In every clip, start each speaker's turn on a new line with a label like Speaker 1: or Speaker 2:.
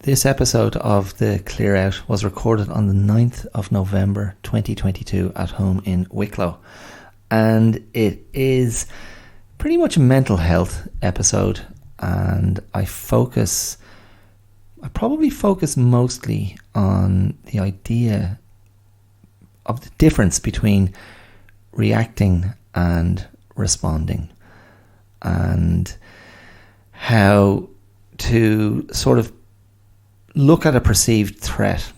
Speaker 1: This episode of The Clear Out was recorded on the 9th of November 2022 at home in Wicklow. And it is pretty much a mental health episode. And I probably focus mostly on the idea of the difference between reacting and responding. And how to sort of look at a perceived threat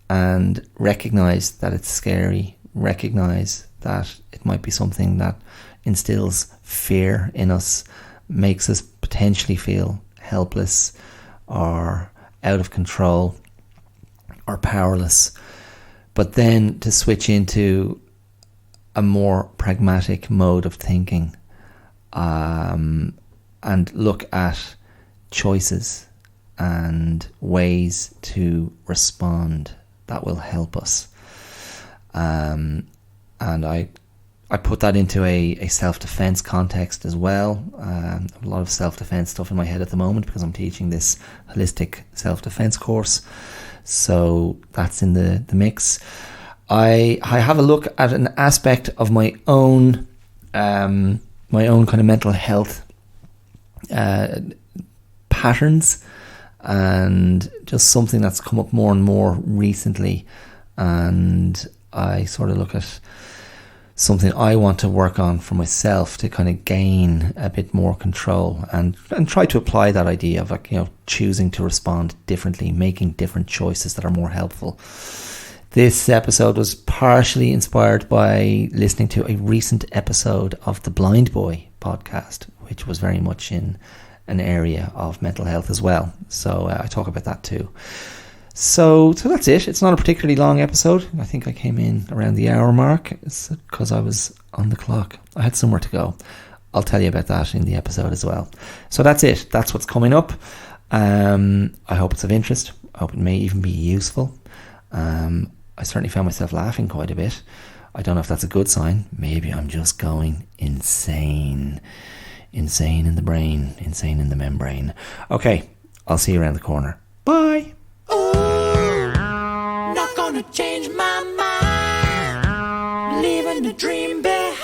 Speaker 1: and recognize that it's scary, recognize that it might be something that instills fear in us, makes us potentially feel helpless or out of control or powerless, but then to switch into a more pragmatic mode of thinking and look at choices and ways to respond that will help us. And I put that into a self-defense context as well. A lot of self-defense stuff in my head at the moment because I'm teaching this holistic self-defense course. So that's in the mix. I have a look at an aspect of my own kind of mental health patterns, and just something that's come up more and more recently, and I sort of look at something I want to work on for myself to kind of gain a bit more control and try to apply that idea of, like, choosing to respond differently, making different choices that are more helpful. This episode was partially inspired by listening to a recent episode of the Blindboy podcast, which was very much in an area of mental health as well. So I talk about that too. So that's it. It's not a particularly long episode. I think I came in around the hour mark. It's because I was on the clock. I had somewhere to go. I'll tell you about that in the episode as well. So that's it. That's what's coming up. I hope it's of interest. I hope it may even be useful. I certainly found myself laughing quite a bit. I don't know if that's a good sign. Maybe I'm just going insane. Insane in the brain, insane in the membrane. Okay, I'll see you around the corner. Bye.
Speaker 2: Not gonna change my mind, leaving the dream behind.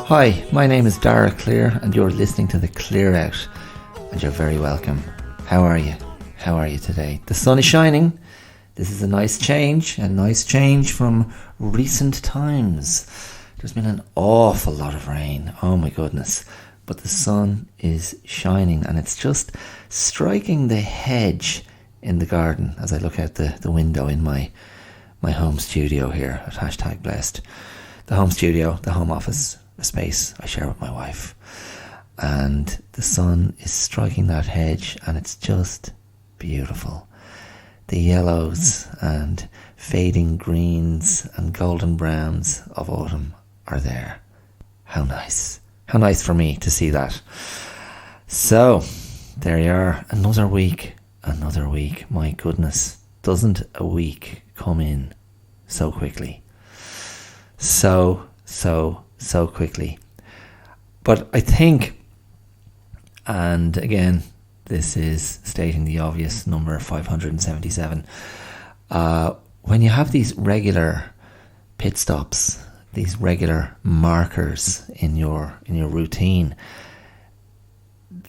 Speaker 1: Hi, my name is Dara Clear, and you're listening to The Clear Out, and you're very welcome. How are you? How are you today? The sun is shining. This is a nice change from recent times. There's been an awful lot of rain. Oh my goodness. But the sun is shining, and it's just striking the hedge in the garden as I look out the window in my home studio here at #blessed. The home studio, the home office, a space I share with my wife. And the sun is striking that hedge, and it's just beautiful. The yellows and fading greens and golden browns of autumn are there. How nice. How nice for me to see that. So, there you are. Another week. My goodness. Doesn't a week come in so quickly? So quickly. But I think, and again, this is stating the obvious, number 577. When you have these regular pit stops, these regular markers in your routine,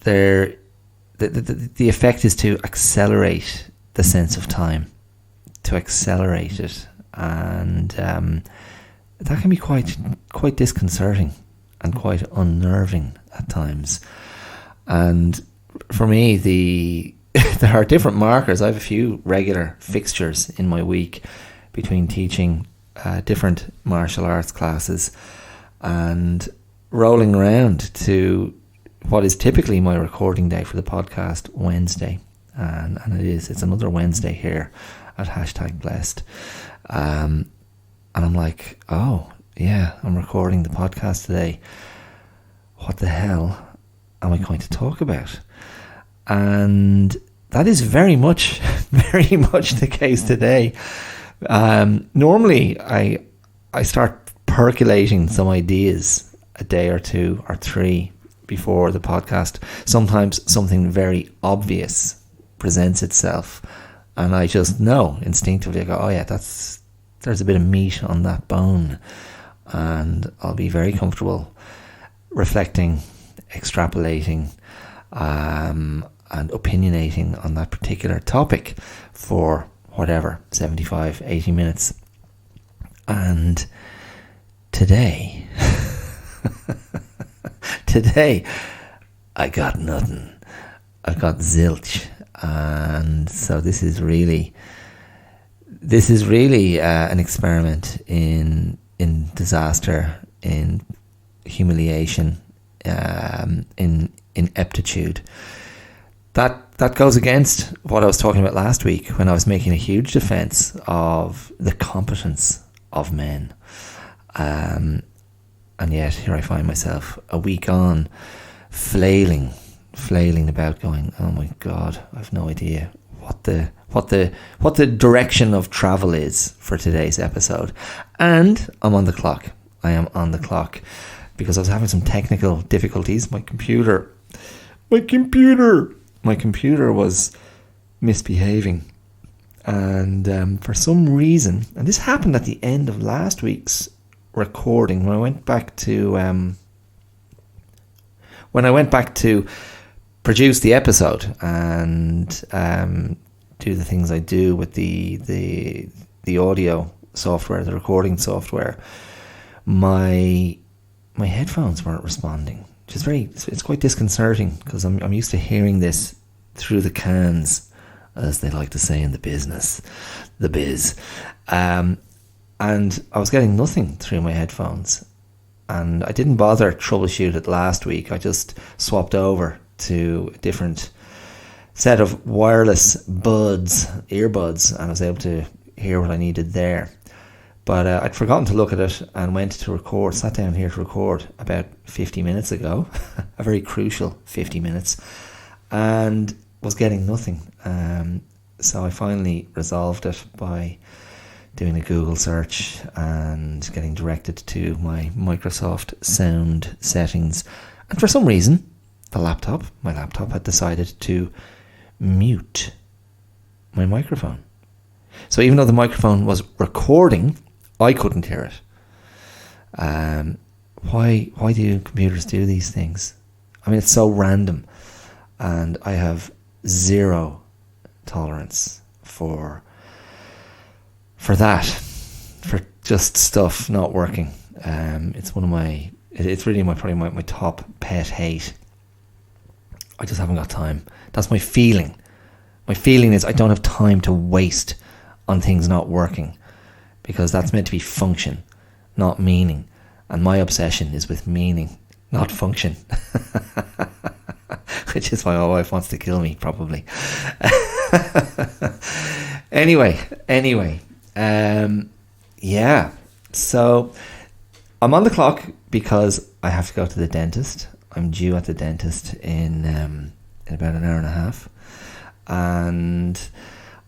Speaker 1: the effect is to accelerate the sense of time, to accelerate it, and that can be quite disconcerting and quite unnerving at times. And for me, there are different markers. I have a few regular fixtures in my week between teaching different martial arts classes and rolling around to what is typically my recording day for the podcast, Wednesday. And it's another Wednesday here at #blessed. And I'm like, oh yeah, I'm recording the podcast today. What the hell am I going to talk about? And that is very much the case today. Normally I start percolating some ideas a day or two or three before the podcast, sometimes something very obvious presents itself, and I just know instinctively, I go, oh yeah, there's a bit of meat on that bone, and I'll be very comfortable reflecting, extrapolating, and opinionating on that particular topic for whatever, 75, 80 minutes. And today I got nothing. I've got zilch. And so this is really an experiment in disaster, in humiliation, in ineptitude. That goes against what I was talking about last week when I was making a huge defense of the competence of men. And yet here I find myself a week on, flailing about, going, oh my God, I've no idea what the direction of travel is for today's episode. And I'm on the clock. I am on the clock because I was having some technical difficulties. My computer was misbehaving, and for some reason, and this happened at the end of last week's recording, when I went back to produce the episode and do the things I do with the audio software, the recording software, my headphones weren't responding, which is it's quite disconcerting, because I'm used to hearing this through the cans, as they like to say in the biz. And I was getting nothing through my headphones, and I didn't bother troubleshoot it last week. I just swapped over to a different set of wireless earbuds, and I was able to hear what I needed there. But I'd forgotten to look at it and sat down here to record about 50 minutes ago, a very crucial 50 minutes, and was getting nothing. So I finally resolved it by doing a Google search and getting directed to my Microsoft sound settings. And for some reason, my laptop had decided to mute my microphone. So even though the microphone was recording, I couldn't hear it. Why do computers do these things? I mean, it's so random, and I have zero tolerance for that, for just stuff not working. It's really probably my top pet hate. I just haven't got time. That's my feeling. My feeling is I don't have time to waste on things not working, because that's meant to be function, not meaning. And my obsession is with meaning, not function. Which is why my wife wants to kill me, probably. Anyway. Yeah. So I'm on the clock because I have to go to the dentist. I'm due at the dentist in about an hour and a half. And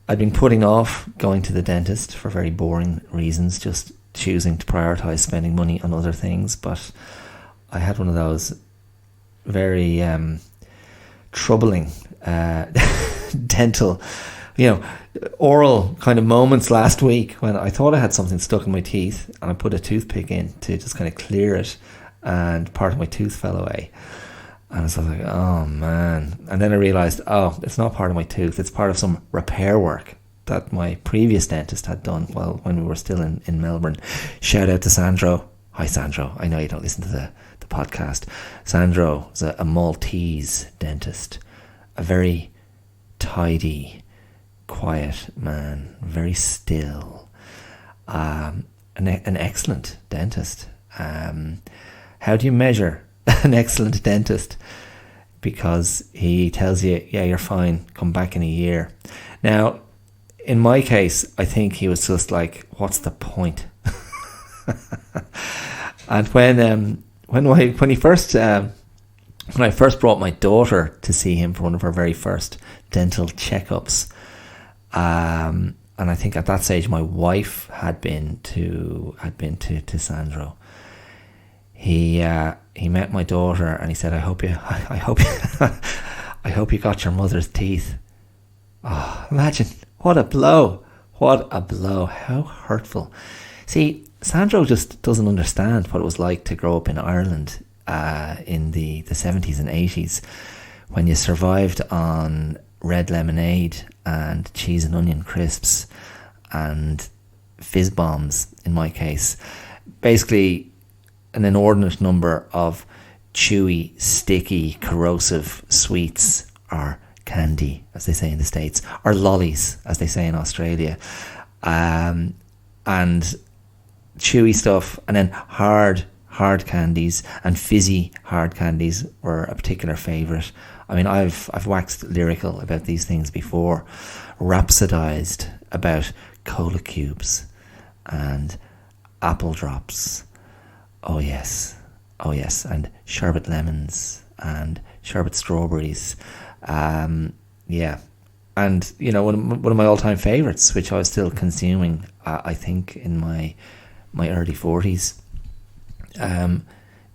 Speaker 1: I've been putting off going to the dentist for very boring reasons, just choosing to prioritise spending money on other things. But I had one of those very troubling dental, oral kind of moments last week when I thought I had something stuck in my teeth, and I put a toothpick in to just kind of clear it, and part of my tooth fell away. And I was like, oh man. And then I realised, it's not part of my tooth, it's part of some repair work that my previous dentist had done when we were still in Melbourne. Shout out to Sandro. Hi Sandro, I know you don't listen to the podcast. Sandro is a Maltese dentist, a very tidy, quiet man, very still, an excellent dentist. How do you measure an excellent dentist? Because he tells you, yeah, you're fine, come back in a year. Now, in my case, I think he was just like, what's the point? And when I first brought my daughter to see him for one of her very first dental checkups, and I think at that stage my wife had been to Sandro, he met my daughter and he said, I hope you I hope you got your mother's teeth. Oh, imagine, what a blow, how hurtful. See, Sandro just doesn't understand what it was like to grow up in Ireland in the 70s and 80s, when you survived on red lemonade and cheese and onion crisps and fizz bombs, in my case. Basically, an inordinate number of chewy, sticky, corrosive sweets, or candy, as they say in the States, or lollies, as they say in Australia, and chewy stuff, and then hard candies, and fizzy hard candies were a particular favourite. I mean, I've waxed lyrical about these things before, rhapsodised about cola cubes and apple drops. Oh yes, and sherbet lemons and sherbet strawberries. Yeah, and you know, one of my all-time favourites, which I was still consuming, I think in my early 40s,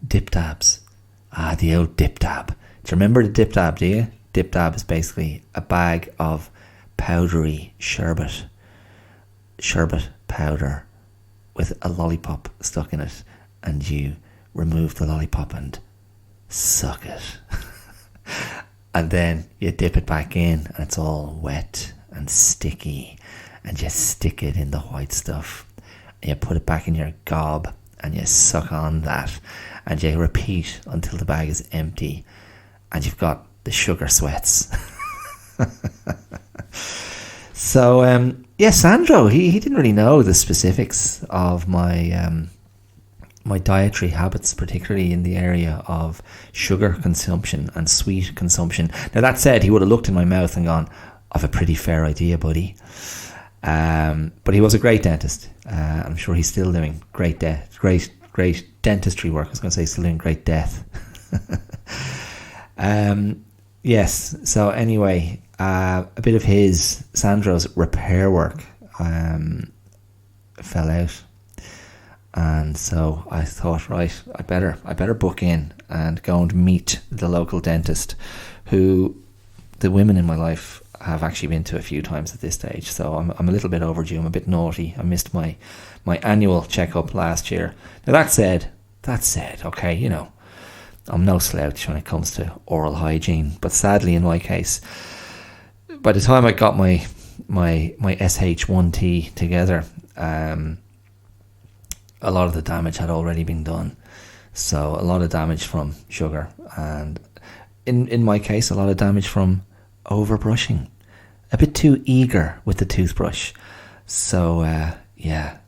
Speaker 1: dip dabs. The old dip dab. Do you remember the dip dab? Do you? Dip dab is basically a bag of powdery sherbet powder with a lollipop stuck in it, and you remove the lollipop and suck it. And then you dip it back in and it's all wet and sticky, and you stick it in the white stuff and you put it back in your gob and you suck on that, and you repeat until the bag is empty and you've got the sugar sweats. So yeah, Sandro, he didn't really know the specifics of my my dietary habits, particularly in the area of sugar consumption and sweet consumption. Now, that said, he would have looked in my mouth and gone, I've a pretty fair idea, buddy. But he was a great dentist. I'm sure he's still doing great dentistry work. I was going to say still doing great death. Yes, so anyway, a bit of Sandro's repair work fell out. And so I thought, right, I better book in and go and meet the local dentist, who the women in my life have actually been to a few times at this stage. So I'm a little bit overdue. I'm a bit naughty. I missed my annual checkup last year. Now that said, okay, you know, I'm no slouch when it comes to oral hygiene. But sadly, in my case, by the time I got my SH1T together, a lot of the damage had already been done. So a lot of damage from sugar, and in my case, a lot of damage from overbrushing, a bit too eager with the toothbrush. So yeah,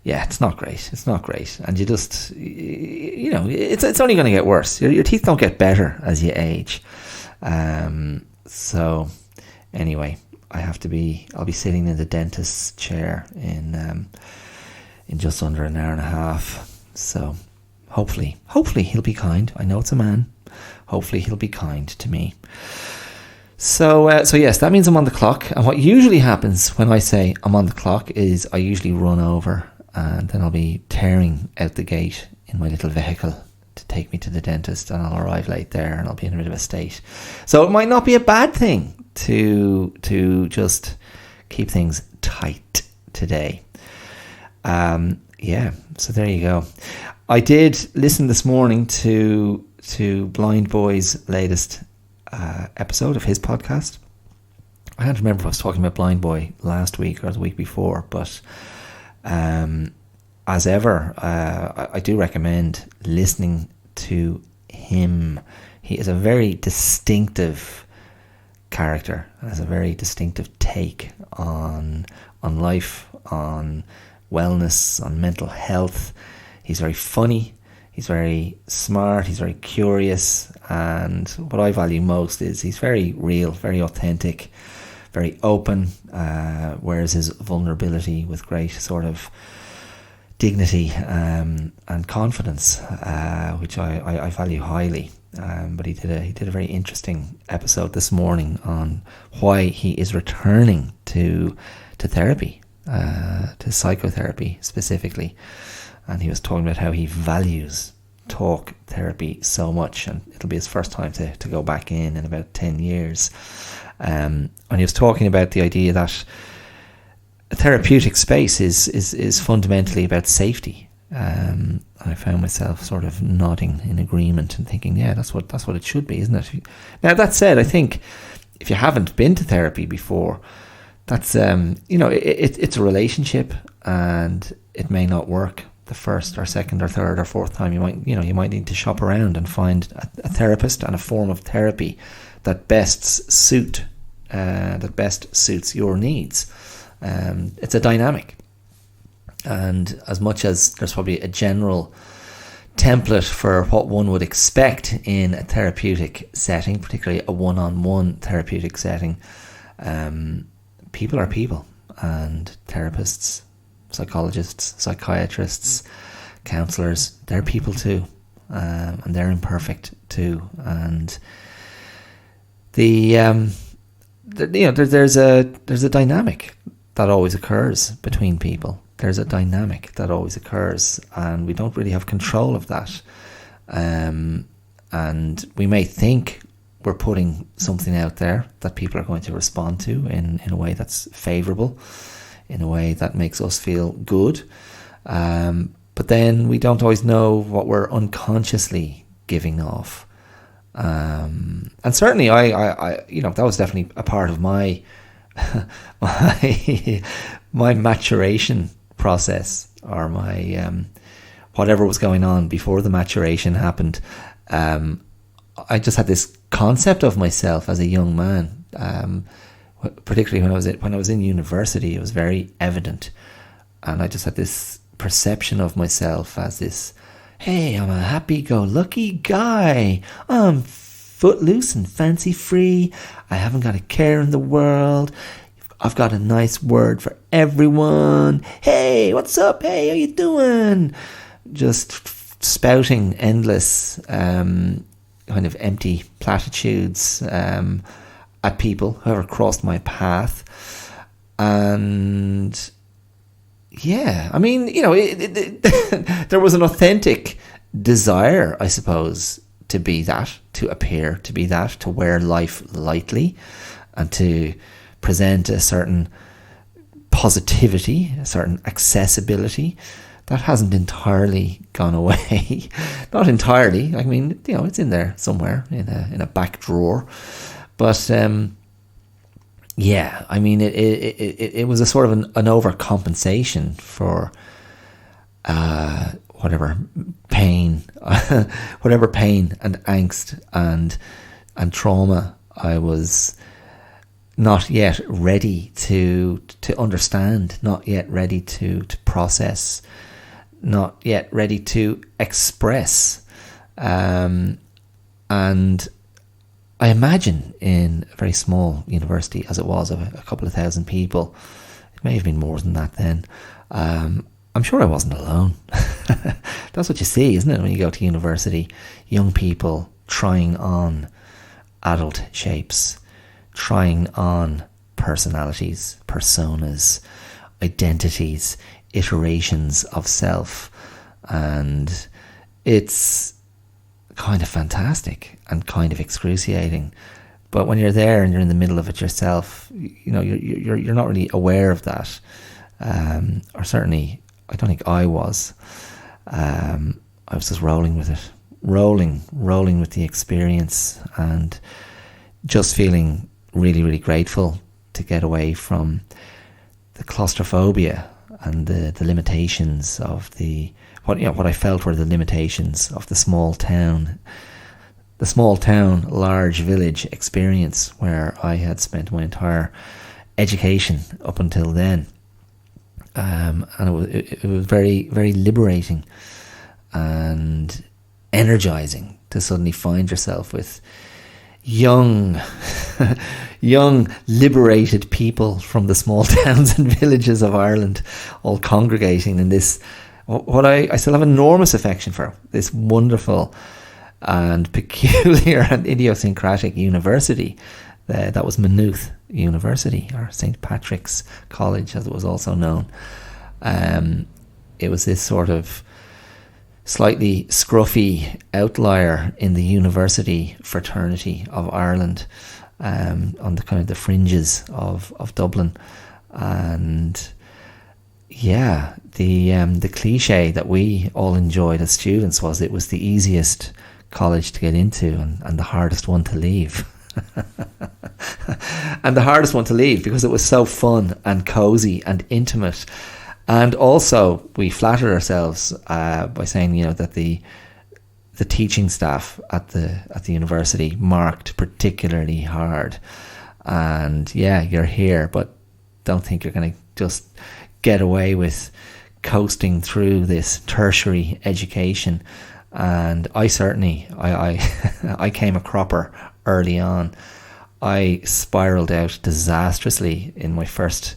Speaker 1: it's not great, and you just, you know, it's only going to get worse. Your teeth don't get better as you age. So anyway, I'll be sitting in the dentist's chair in just under an hour and a half. So hopefully he'll be kind. I know it's a man. Hopefully he'll be kind to me. So yes, that means I'm on the clock. And what usually happens when I say I'm on the clock is I usually run over, and then I'll be tearing out the gate in my little vehicle to take me to the dentist, and I'll arrive late there and I'll be in a bit of a state. So it might not be a bad thing to just keep things tight today. Yeah, so there you go. I did listen this morning to Blindboy's latest episode of his podcast. I can't remember if I was talking about Blindboy last week or the week before, but as ever, I do recommend listening to him. He is a very distinctive character, has a very distinctive take on life, on wellness, on mental health. He's very funny, he's very smart, he's very curious, and what I value most is he's very real, very authentic, very open, wears his vulnerability with great sort of dignity and confidence, which I value highly. But he did a very interesting episode this morning on why he is returning to therapy, to psychotherapy specifically, and he was talking about how he values talk therapy so much, and it'll be his first time to go back in about 10 years. And he was talking about the idea that a therapeutic space is fundamentally about safety. I found myself sort of nodding in agreement and thinking, yeah, that's what it should be, isn't it? Now, that said, I think if you haven't been to therapy before, that's it's a relationship, and it may not work the first or second or third or fourth time. You might need to shop around and find a therapist and a form of therapy that best suits your needs. It's a dynamic, and as much as there's probably a general template for what one would expect in a therapeutic setting, particularly a one-on-one therapeutic setting, people are people, and therapists, psychologists, psychiatrists, counsellors, they're people too, and they're imperfect too. And there's a dynamic that always occurs between people. There's a dynamic that always occurs, and we don't really have control of that. And we may think we're putting something out there that people are going to respond to in a way that's favourable, in a way that makes us feel good. But then we don't always know what we're unconsciously giving off. And certainly I that was definitely a part of my my maturation process, or my whatever was going on before the maturation happened. I just had this concept of myself as a young man, particularly when I was in university. It was very evident, and I just had this perception of myself as this, hey, I'm a happy-go-lucky guy. I'm footloose and fancy-free. I haven't got a care in the world. I've got a nice word for everyone. Hey, what's up? Hey, how you doing? Just spouting endless kind of empty platitudes at people, whoever crossed my path. And yeah, I mean, there was an authentic desire, I suppose, to be that, to appear to be that, to wear life lightly, and to present a certain positivity, a certain accessibility that hasn't entirely gone away. Not entirely. I mean, it's in there somewhere in a back drawer. But yeah, I mean, it was a sort of an overcompensation for whatever pain and angst and trauma I was not yet ready to understand, not yet ready to process, not yet ready to express. And I imagine in a very small university, as it was, of a couple of thousand people, it may have been more than that then, I'm sure I wasn't alone. That's what you see, isn't it, when you go to university? Young people trying on adult shapes, trying on personalities, personas, identities, iterations of self. And it's kind of fantastic and kind of excruciating. But when you're there and you're in the middle of it yourself, you're not really aware of that. Or certainly, I don't think I was. I was just rolling with it, rolling with the experience, and just feeling really, really grateful to get away from the claustrophobia and the limitations of what I felt were the limitations of the small town, large village experience where I had spent my entire education up until then. And it was very, very liberating and energizing to suddenly find yourself with young liberated people from the small towns and villages of Ireland all congregating in this, what I still have enormous affection for, this wonderful and peculiar and idiosyncratic university. That was Maynooth University, or St. Patrick's College, as it was also known. It was this sort of slightly scruffy outlier in the university fraternity of Ireland, on the kind of the fringes of Dublin. And yeah, the cliche that we all enjoyed as students was it was the easiest college to get into and the hardest one to leave. And the hardest one to leave because it was so fun and cozy and intimate. And also we flattered ourselves by saying, that the teaching staff at the university marked particularly hard. And yeah, you're here, but don't think you're going to just get away with coasting through this tertiary education. And I certainly I came a cropper early on. I spiraled out disastrously in my first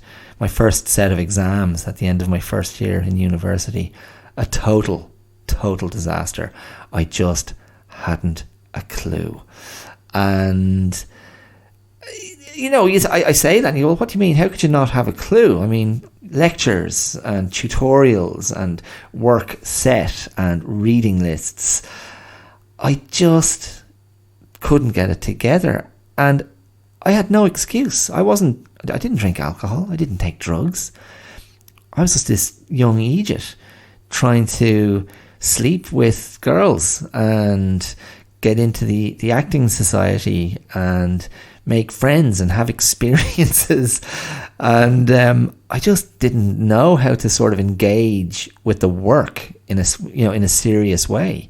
Speaker 1: set of exams at the end of my first year in university. A total disaster. I just hadn't a clue. And I say that and you go, well, what do you mean? How could you not have a clue? I mean, lectures and tutorials and work set and reading lists. I just couldn't get it together. And I had no excuse. I didn't drink alcohol. I didn't take drugs. I was just this young idiot trying to sleep with girls and get into the acting society and make friends and have experiences. And I just didn't know how to sort of engage with the work in a serious way.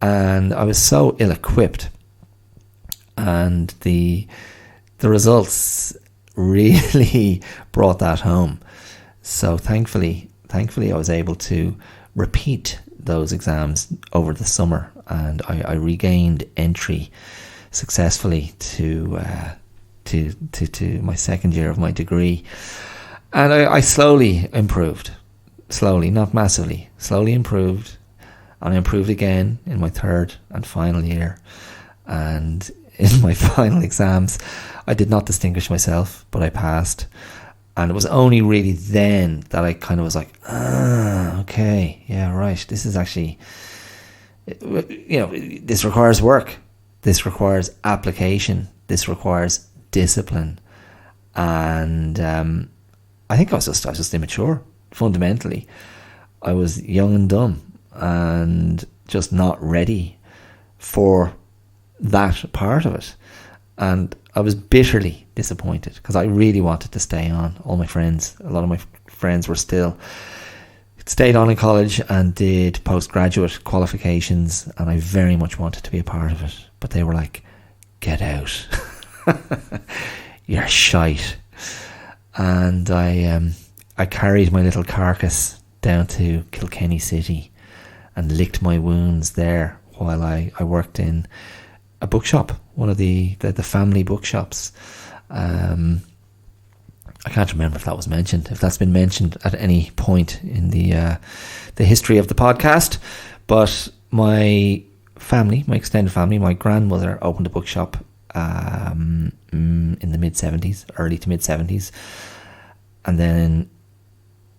Speaker 1: And I was so ill-equipped. And the results really brought that home. So thankfully I was able to repeat those exams over the summer, and I regained entry successfully to my second year of my degree. And I slowly improved. Slowly, not massively. Slowly improved. And I improved again in my third and final year. And in my final exams, I did not distinguish myself, but I passed. And it was only really then that I kind of was like, okay, yeah, right. This is actually, this requires work. This requires application. This requires discipline. And I think I was just immature, fundamentally. I was young and dumb and just not ready for that part of it. And I was bitterly disappointed because I really wanted to stay on. A lot of my friends stayed on in college and did postgraduate qualifications, and I very much wanted to be a part of it. But they were like, get out. You're shite. And I carried my little carcass down to Kilkenny City and licked my wounds there while I worked in a bookshop, one of the family bookshops. I can't remember if that was mentioned, if that's been mentioned at any point in the history of the podcast. But my extended family, my grandmother opened a bookshop in the mid-70s, early to mid-70s. And then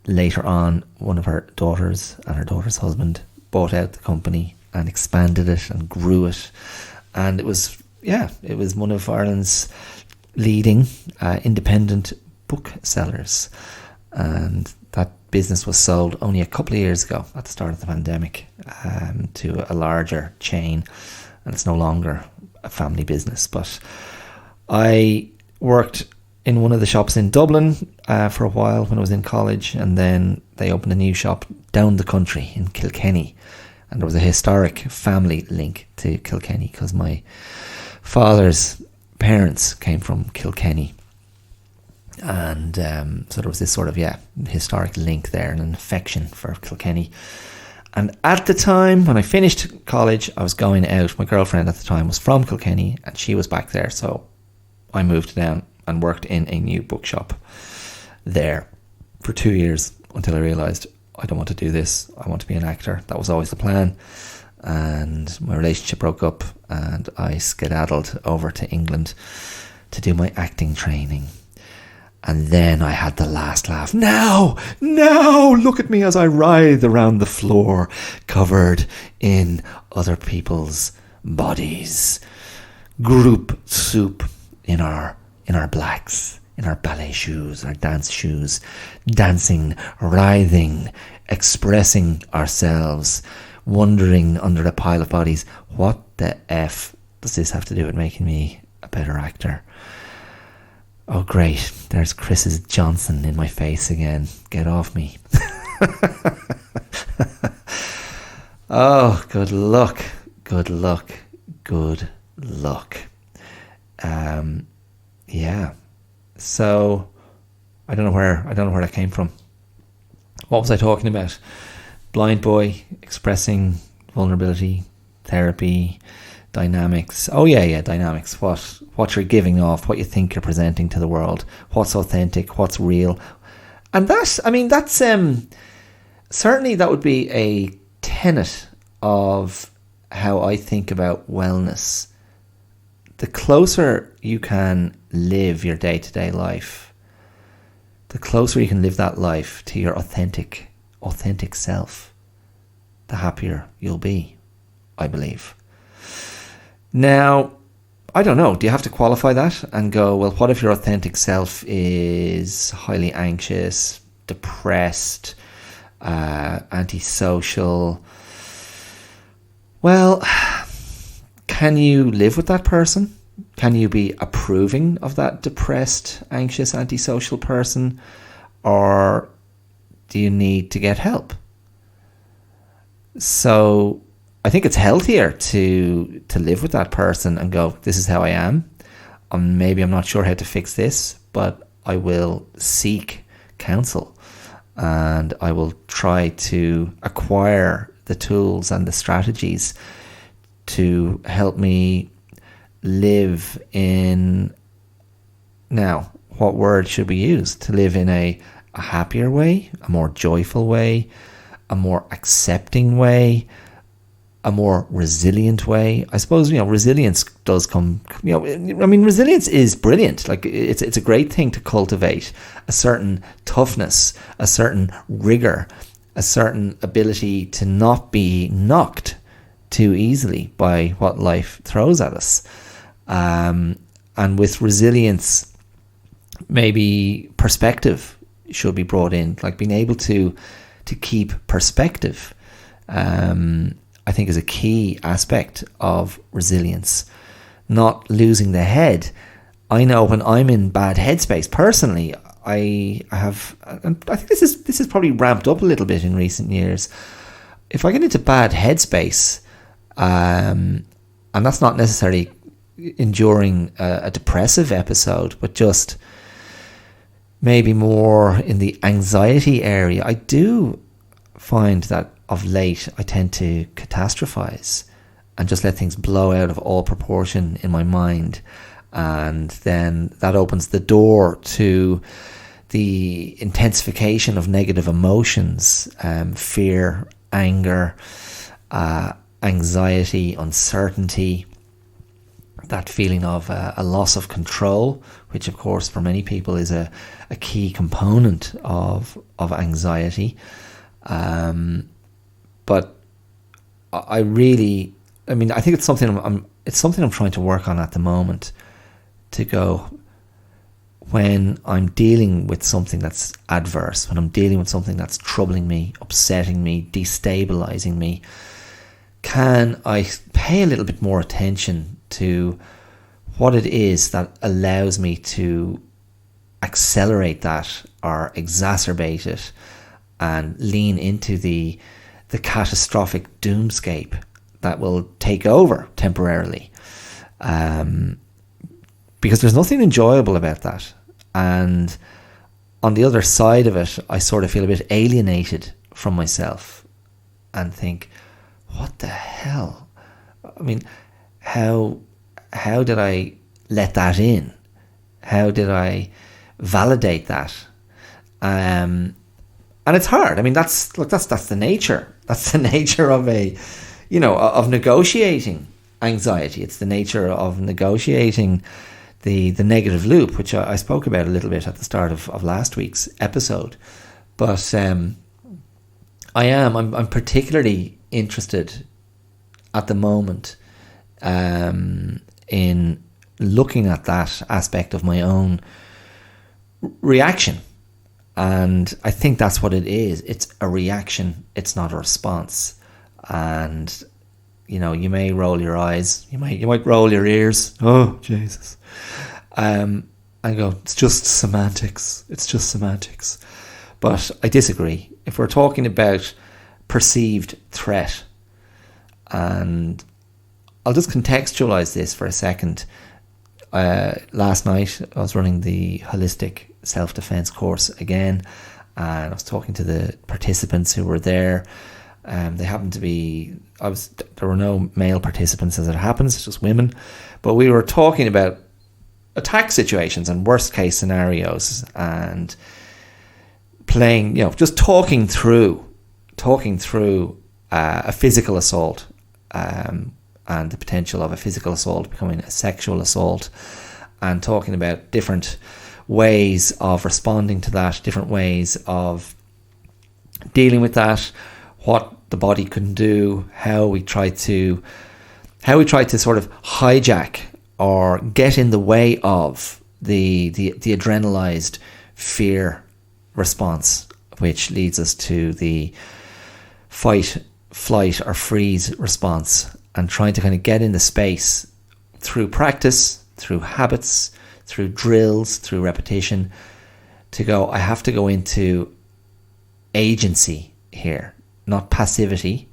Speaker 1: later on, one of her daughters and her daughter's husband bought out the company and expanded it and grew it. And it was one of Ireland's leading independent booksellers. And that business was sold only a couple of years ago at the start of the pandemic to a larger chain. And it's no longer a family business. But I worked in one of the shops in Dublin for a while when I was in college. And then they opened a new shop down the country in Kilkenny. And there was a historic family link to Kilkenny because my father's parents came from Kilkenny. And so there was this sort of, historic link there and an affection for Kilkenny. And at the time, when I finished college, I was going out. My girlfriend at the time was from Kilkenny and she was back there. So I moved down and worked in a new bookshop there for 2 years until I realised I don't want to do this. I want to be an actor. That was always the plan. And my relationship broke up and I skedaddled over to England to do my acting training. And then I had the last laugh. Now, look at me as I writhe around the floor, covered in other people's bodies. Group soup in our blacks, in our ballet shoes, our dance shoes, dancing, writhing, expressing ourselves, wondering under a pile of bodies, what the F does this have to do with making me a better actor? Oh great, there's Chris's Johnson in my face again. Get off me. Oh, good luck. Yeah. So I don't know where that came from. What was I talking about? Blind boy, expressing vulnerability, therapy, dynamics. Oh yeah, dynamics. What you're giving off, what you think you're presenting to the world, what's authentic, what's real. And that's certainly that would be a tenet of how I think about wellness. The closer you can live your day-to-day life, the closer you can live that life to your authentic self, the happier you'll be, I believe. Now, I don't know, do you have to qualify that and go, well, what if your authentic self is highly anxious, depressed, antisocial? Well, can you live with that person? Can you be approving of that depressed, anxious, antisocial person? Or do you need to get help? So I think it's healthier to live with that person and go, this is how I am. Maybe I'm not sure how to fix this, but I will seek counsel and I will try to acquire the tools and the strategies to help me live in, now, what word should we use? To live in a happier way, a more joyful way, a more accepting way, a more resilient way. I suppose, resilience does come, resilience is brilliant. Like it's a great thing to cultivate, a certain toughness, a certain rigor, a certain ability to not be knocked too easily by what life throws at us. And with resilience, maybe perspective should be brought in, like being able to keep perspective. I think is a key aspect of resilience. Not losing the head. I know when I'm in bad headspace, personally, I have, and I think this is probably ramped up a little bit in recent years. If I get into bad headspace, and that's not necessarily enduring a depressive episode, but just maybe more in the anxiety area, I do find that of late I tend to catastrophize and just let things blow out of all proportion in my mind, and then that opens the door to the intensification of negative emotions, fear, anger, anxiety, uncertainty, that feeling of a loss of control, which of course for many people is a key component of anxiety. But I think it's something I'm trying to work on at the moment, to go, when I'm dealing with something that's adverse, when I'm dealing with something that's troubling me, upsetting me, destabilizing me, can I pay a little bit more attention to what it is that allows me to accelerate that or exacerbate it and lean into the catastrophic doomscape that will take over temporarily, because there's nothing enjoyable about that. And on the other side of it, I sort of feel a bit alienated from myself and think, what the hell? I mean, how did I let that in? How did I validate that? And it's hard. I mean, that's the nature. That's the nature of of negotiating anxiety. It's the nature of negotiating the negative loop, which I spoke about a little bit at the start of last week's episode. But I'm particularly interested at the moment in looking at that aspect of my own reaction. And I think that's what it is. It's a reaction. It's not a response. And, you know, you may roll your eyes. You might roll your ears. Oh, Jesus. And go, it's just semantics. It's just semantics. But I disagree. If we're talking about perceived threat, and I'll just contextualize this for a second. Last night I was running the holistic self-defense course again, and I was talking to the participants who were there. They happened to be, there were no male participants as it happens, it's just women, but we were talking about attack situations and worst case scenarios, and playing, just talking through a physical assault, and the potential of a physical assault becoming a sexual assault, and talking about different ways of responding to that, different ways of dealing with that, what the body can do, how we try to sort of hijack or get in the way of the adrenalized fear response, which leads us to the fight, flight or freeze response, and trying to kind of get in the space through practice, through habits, through drills, through repetition, to go, I have to go into agency here, not passivity,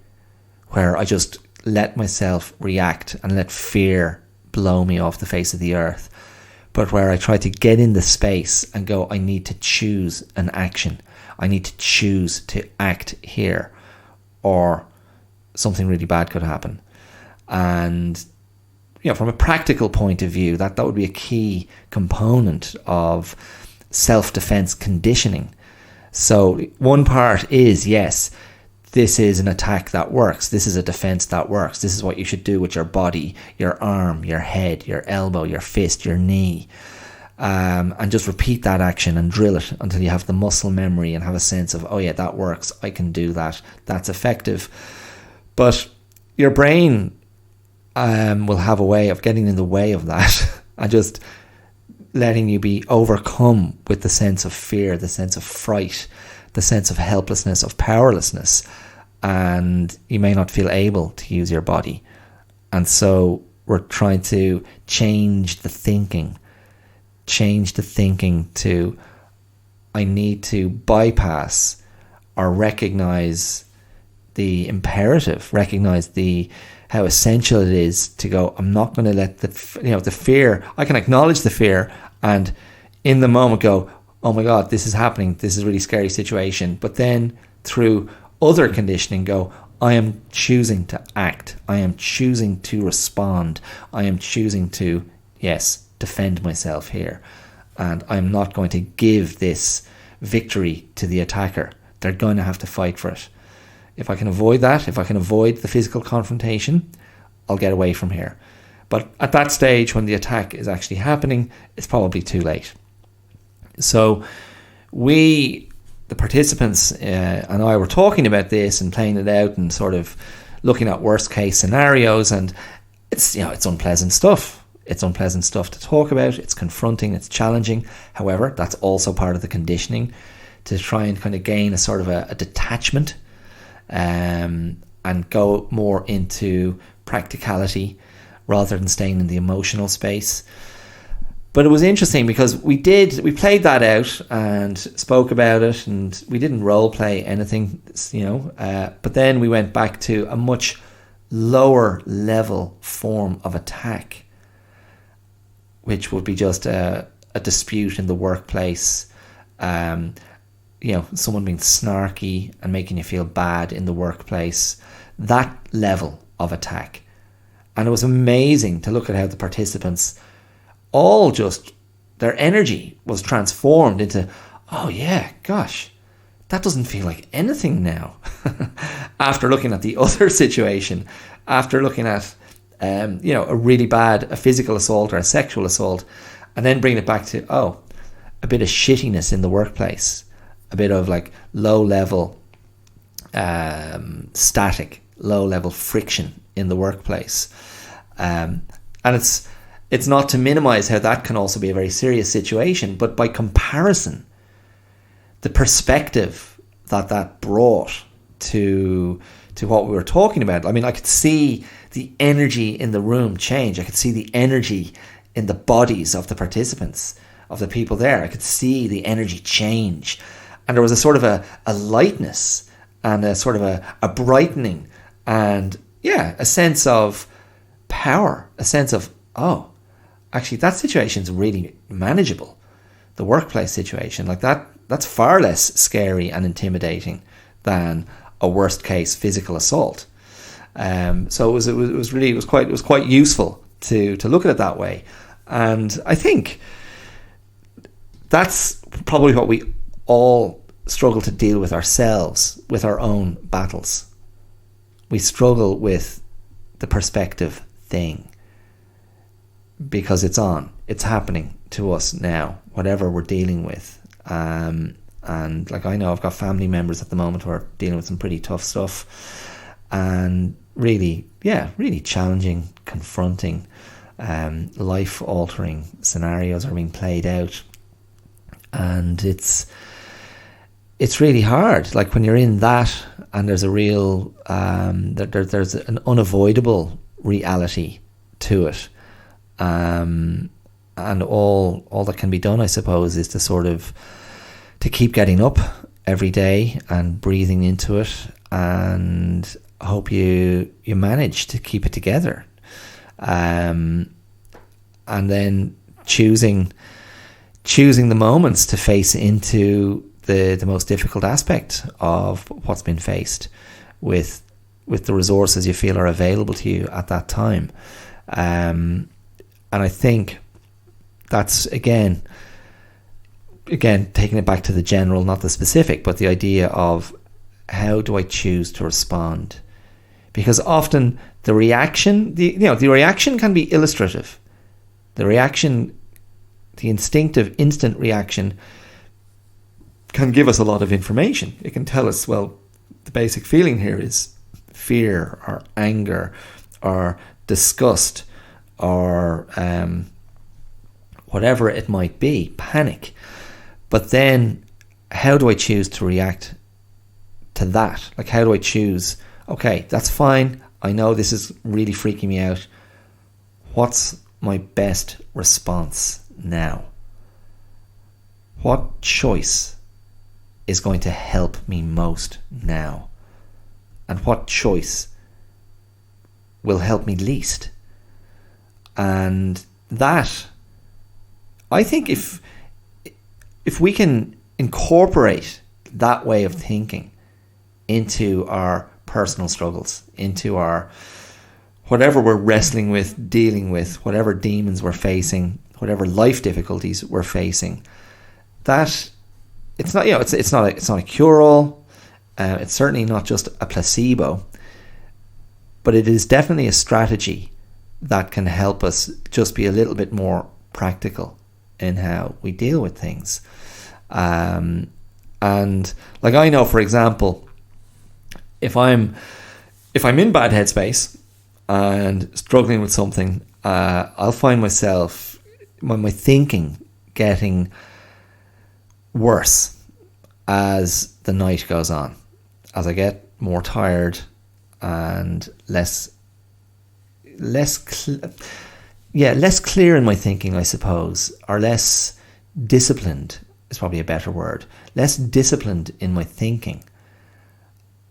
Speaker 1: where I just let myself react and let fear blow me off the face of the earth, but where I try to get in the space and go, I need to choose an action. I need to choose to act here, or something really bad could happen. And from a practical point of view, that would be a key component of self-defense conditioning. So one part is, yes, this is an attack that works. This is a defense that works. This is what you should do with your body, your arm, your head, your elbow, your fist, your knee. And just repeat that action and drill it until you have the muscle memory and have a sense of, oh yeah, that works. I can do that. That's effective. But your brain will have a way of getting in the way of that and just letting you be overcome with the sense of fear, the sense of fright, the sense of helplessness, of powerlessness, and you may not feel able to use your body. And so we're trying to change the thinking to, I need to bypass or recognize the imperative, recognize how essential it is to go, I'm not going to let the fear, I can acknowledge the fear and in the moment go, oh my God, this is happening. This is a really scary situation. But then through other conditioning go, I am choosing to act. I am choosing to respond. I am choosing to, yes, defend myself here. And I'm not going to give this victory to the attacker. They're going to have to fight for it. If I can avoid that, if I can avoid the physical confrontation, I'll get away from here. But at that stage, when the attack is actually happening, it's probably too late. So the participants and I were talking about this and playing it out and sort of looking at worst case scenarios, and it's unpleasant stuff. It's unpleasant stuff to talk about. It's confronting, it's challenging. However, that's also part of the conditioning, to try and kind of gain a sort of a detachment and go more into practicality rather than staying in the emotional space. But it was interesting because we played that out and spoke about it, and we didn't role play anything, but then we went back to a much lower level form of attack, which would be just a dispute in the workplace, someone being snarky and making you feel bad in the workplace, that level of attack. And it was amazing to look at how the participants all just, their energy was transformed into, oh yeah, gosh, that doesn't feel like anything now. After looking at the other situation, after looking at, a really bad, a physical assault or a sexual assault, and then bring it back to, a bit of shittiness in the workplace, a bit of like low level static, low level friction in the workplace. And it's not to minimize how that can also be a very serious situation, but by comparison, the perspective that brought to what we were talking about. I mean, I could see the energy in the room change. I could see the energy in the bodies of the participants, of the people there. I could see the energy change. And there was a sort of a lightness and a sort of a brightening and, a sense of power, a sense of, actually that situation's really manageable. The workplace situation, like that's far less scary and intimidating than a worst case physical assault. So it was quite useful to look at it that way. And I think that's probably what we all struggle to deal with ourselves, with our own battles. We struggle with the perspective thing because it's happening to us now, whatever we're dealing with. And like, I know I've got family members at the moment who are dealing with some pretty tough stuff, and really challenging, confronting, life-altering scenarios are being played out, and it's really hard. Like when you're in that, and there's a real there's an unavoidable reality to it, and all that can be done, I suppose, is to keep getting up every day and breathing into it, and hope you manage to keep it together, and then choosing the moments to face into the most difficult aspect of what's been faced with the resources you feel are available to you at that time. And I think that's again taking it back to the general, not the specific, but the idea of how do I choose to respond? Because often the reaction can be illustrative. The instinctive, instant reaction can give us a lot of information. It can tell us, well, the basic feeling here is fear or anger or disgust or whatever it might be, panic. But then how do I choose to react to that? Like, how do I choose, okay, that's fine, I know this is really freaking me out. What's my best response now? What choice is going to help me most now? And what choice will help me least? And that, I think if we can incorporate that way of thinking into our personal struggles, into our whatever we're wrestling with, dealing with, whatever demons we're facing, whatever life difficulties we're facing, that it's not a cure-all. It's certainly not just a placebo, but it is definitely a strategy that can help us just be a little bit more practical in how we deal with things. And like, I know, for example, if I'm in bad headspace and struggling with something, I'll find myself, my thinking getting worse as the night goes on, as I get more tired and less clear in my thinking, I suppose, or less disciplined is probably a better word. Less disciplined in my thinking.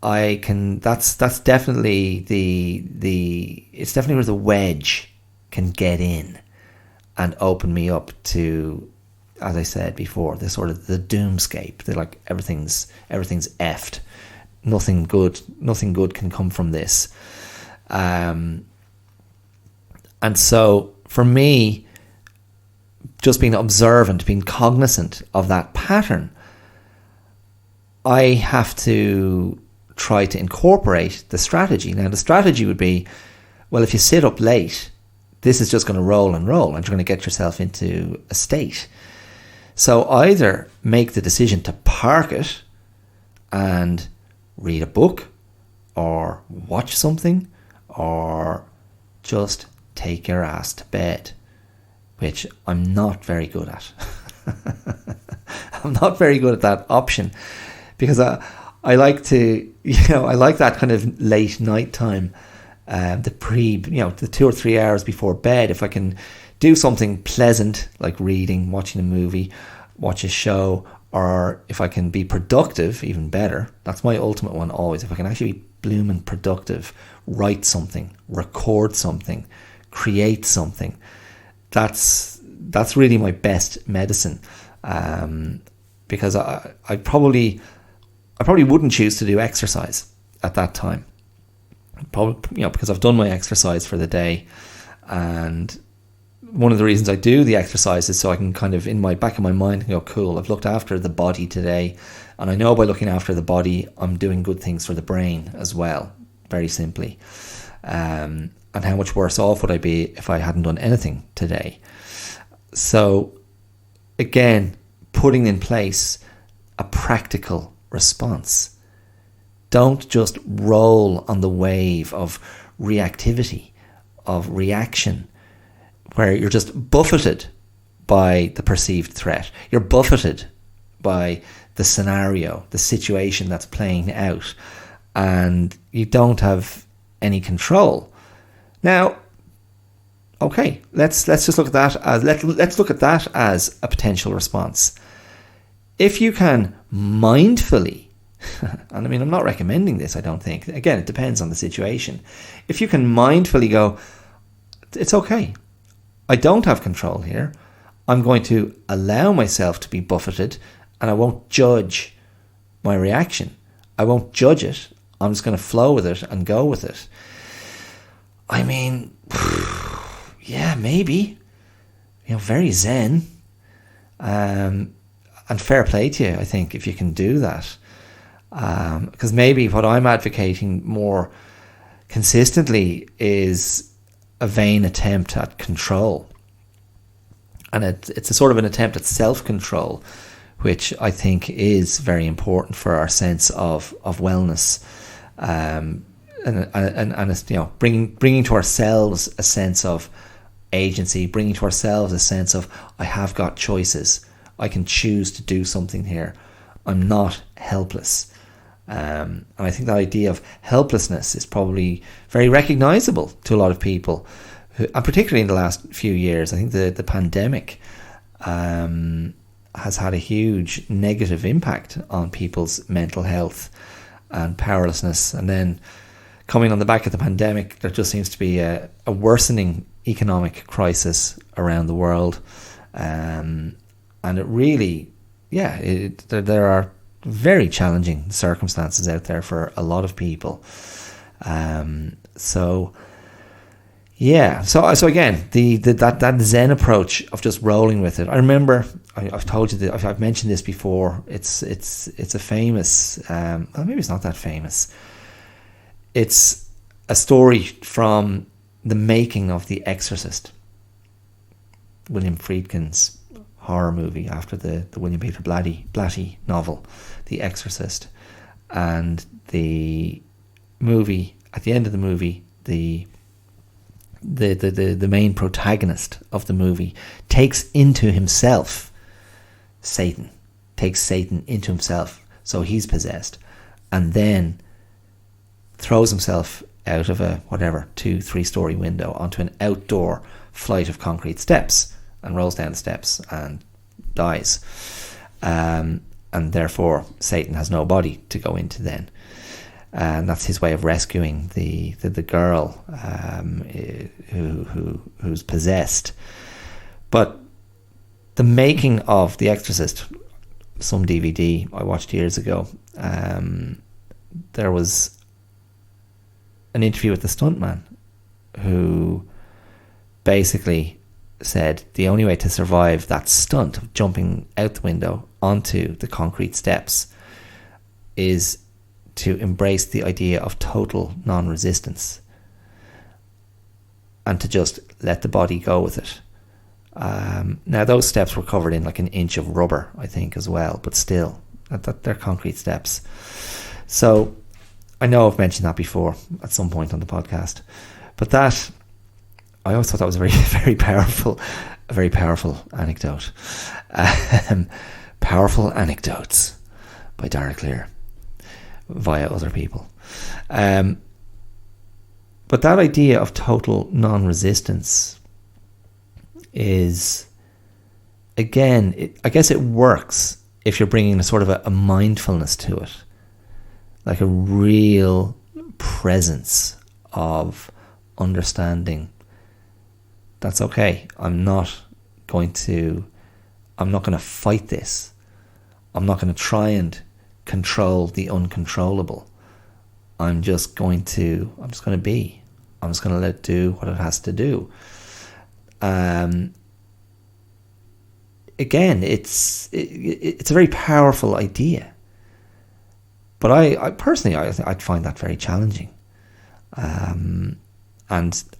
Speaker 1: That's definitely it's definitely where the wedge can get in and open me up to, as I said before, the sort of the doomscape. They're like, everything's effed. Nothing good can come from this. And so for me, just being observant, being cognizant of that pattern, I have to try to incorporate the strategy. Now, the strategy would be, well, if you sit up late, This is just going to roll and roll, and you're going to get yourself into a state. So either make the decision to park it and read a book or watch something, or just take your ass to bed, which I'm not very good at. I'm not very good at that option, because I like to, I like that kind of late night time, the 2 or 3 hours before bed. If I can do something pleasant like reading, watching a movie, watch a show, or if I can be productive, even better. That's my ultimate one always. If I can actually be blooming productive, write something, record something, create something, that's really my best medicine. Because I probably wouldn't choose to do exercise at that time. Probably, because I've done my exercise for the day, and one of the reasons I do the exercise is so I can kind of, in my back of my mind, go, cool, I've looked after the body today, and I know by looking after the body, I'm doing good things for the brain as well, very simply. And how much worse off would I be if I hadn't done anything today? So, again, putting in place a practical response. Don't just roll on the wave of reactivity, of reaction, where you're just buffeted by the perceived threat. You're buffeted by the scenario, the situation that's playing out, and you don't have any control. Now, okay, let's just look at that as let's look at that as a potential response. If you can mindfully, and I mean, I'm not recommending this, I don't think. Again, it depends on the situation. If you can mindfully go, it's okay, I don't have control here. I'm going to allow myself to be buffeted, and I won't judge my reaction. I won't judge it. I'm just going to flow with it and go with it. I mean, yeah, maybe. Very zen. And fair play to you, I think, if you can do that. Because maybe what I'm advocating more consistently is a vain attempt at control. And it's a sort of an attempt at self-control, which I think is very important for our sense of wellness. And it's, bringing to ourselves a sense of agency, bringing to ourselves a sense of, I have got choices. I can choose to do something here. I'm not helpless. And I think that idea of helplessness is probably very recognizable to a lot of people, and particularly in the last few years. I think the pandemic has had a huge negative impact on people's mental health and powerlessness. And then coming on the back of the pandemic, there just seems to be a worsening economic crisis around the world. And it really, there are very challenging circumstances out there for a lot of people. So again, that Zen approach of just rolling with it. I remember I've told you that I've mentioned this before. It's a famous, maybe it's not that famous. It's a story from the making of The Exorcist, William Friedkin's horror movie after the William Peter Blatty novel, The Exorcist. And the movie, at the end of the movie, the main protagonist of the movie takes into himself Satan, takes Satan into himself, so he's possessed, and then throws himself out of a 2-3 story window onto an outdoor flight of concrete steps, and rolls down the steps and dies. And therefore Satan has no body to go into then. And that's his way of rescuing the girl who's possessed. But the making of The Exorcist, some DVD I watched years ago, there was an interview with the stuntman who basically said the only way to survive that stunt of jumping out the window onto the concrete steps is to embrace the idea of total non-resistance. and to just let the body go with it. Now those steps were covered in like an inch of rubber, I think, as well, but still, they're concrete steps. So I know I've mentioned that before at some point on the podcast, but that, I always thought that was a very powerful anecdote. Powerful Anecdotes by Dara Clear via other people. But that idea of total non-resistance is, again, I guess it works if you're bringing a sort of a mindfulness to it, like a real presence of understanding. That's okay. I'm not going to fight this. I'm not going to try and control the uncontrollable. I'm just going to be. I'm just going to let it do what it has to do. Again, it's a very powerful idea, but I personally I'd find that very challenging. And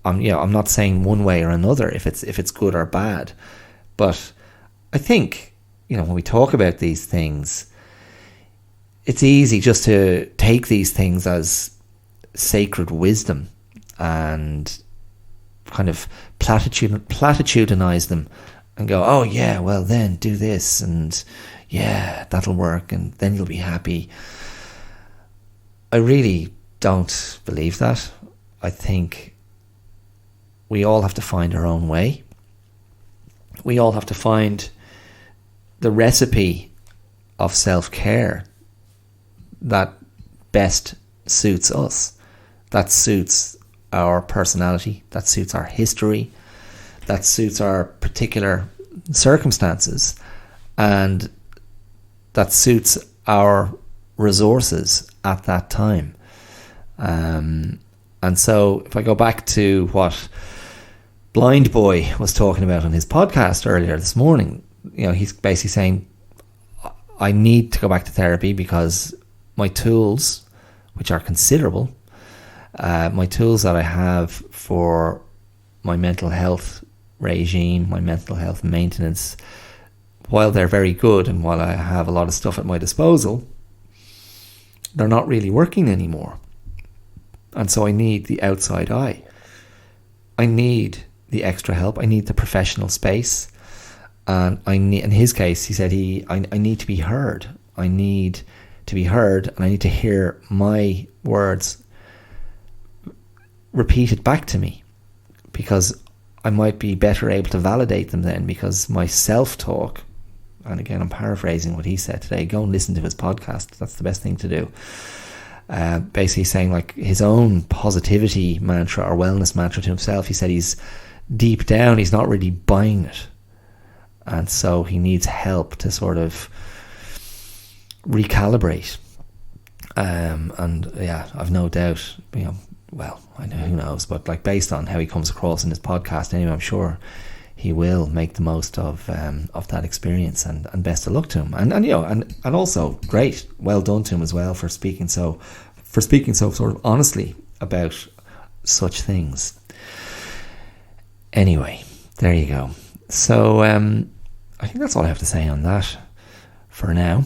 Speaker 1: I'm not saying one way or another if it's good or bad, but I think, when we talk about these things, it's easy just to take these things as sacred wisdom and kind of platitudinize them and go, oh yeah, well then do this and yeah, that'll work and then you'll be happy. I really don't believe that. I think we all have to find our own way. We all have to find the recipe of self-care that best suits us, that suits our personality, that suits our history, that suits our particular circumstances, and that suits our resources at that time. And so if I go back to what Blindboy was talking about on his podcast earlier this morning, he's basically saying, I need to go back to therapy because my tools, which are considerable, my tools that I have for my mental health regime, my mental health maintenance, while they're very good and while I have a lot of stuff at my disposal, they're not really working anymore. And so I need the outside eye. I need the extra help. I need the professional space. And in his case, he said I need to be heard. I need to be heard, and I need to hear my words repeated back to me, because I might be better able to validate them then, because my self-talk, and again I'm paraphrasing what he said today, go and listen to his podcast, that's the best thing to do. Basically saying like his own positivity mantra or wellness mantra to himself, he said he's deep down, he's not really buying it. And so he needs help to sort of recalibrate. And yeah, I've no doubt, well, I know, who knows, but like based on how he comes across in his podcast anyway, I'm sure he will make the most of that experience, and best of luck to him. And also great, well done to him as well for speaking so sort of honestly about such things. Anyway, there you go. So I think that's all I have to say on that for now.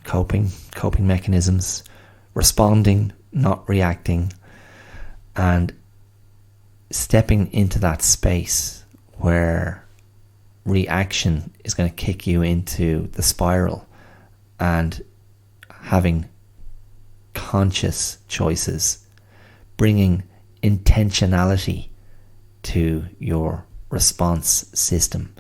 Speaker 1: Coping mechanisms, responding, not reacting, and stepping into that space where reaction is going to kick you into the spiral, and having conscious choices, bringing intentionality to your response system.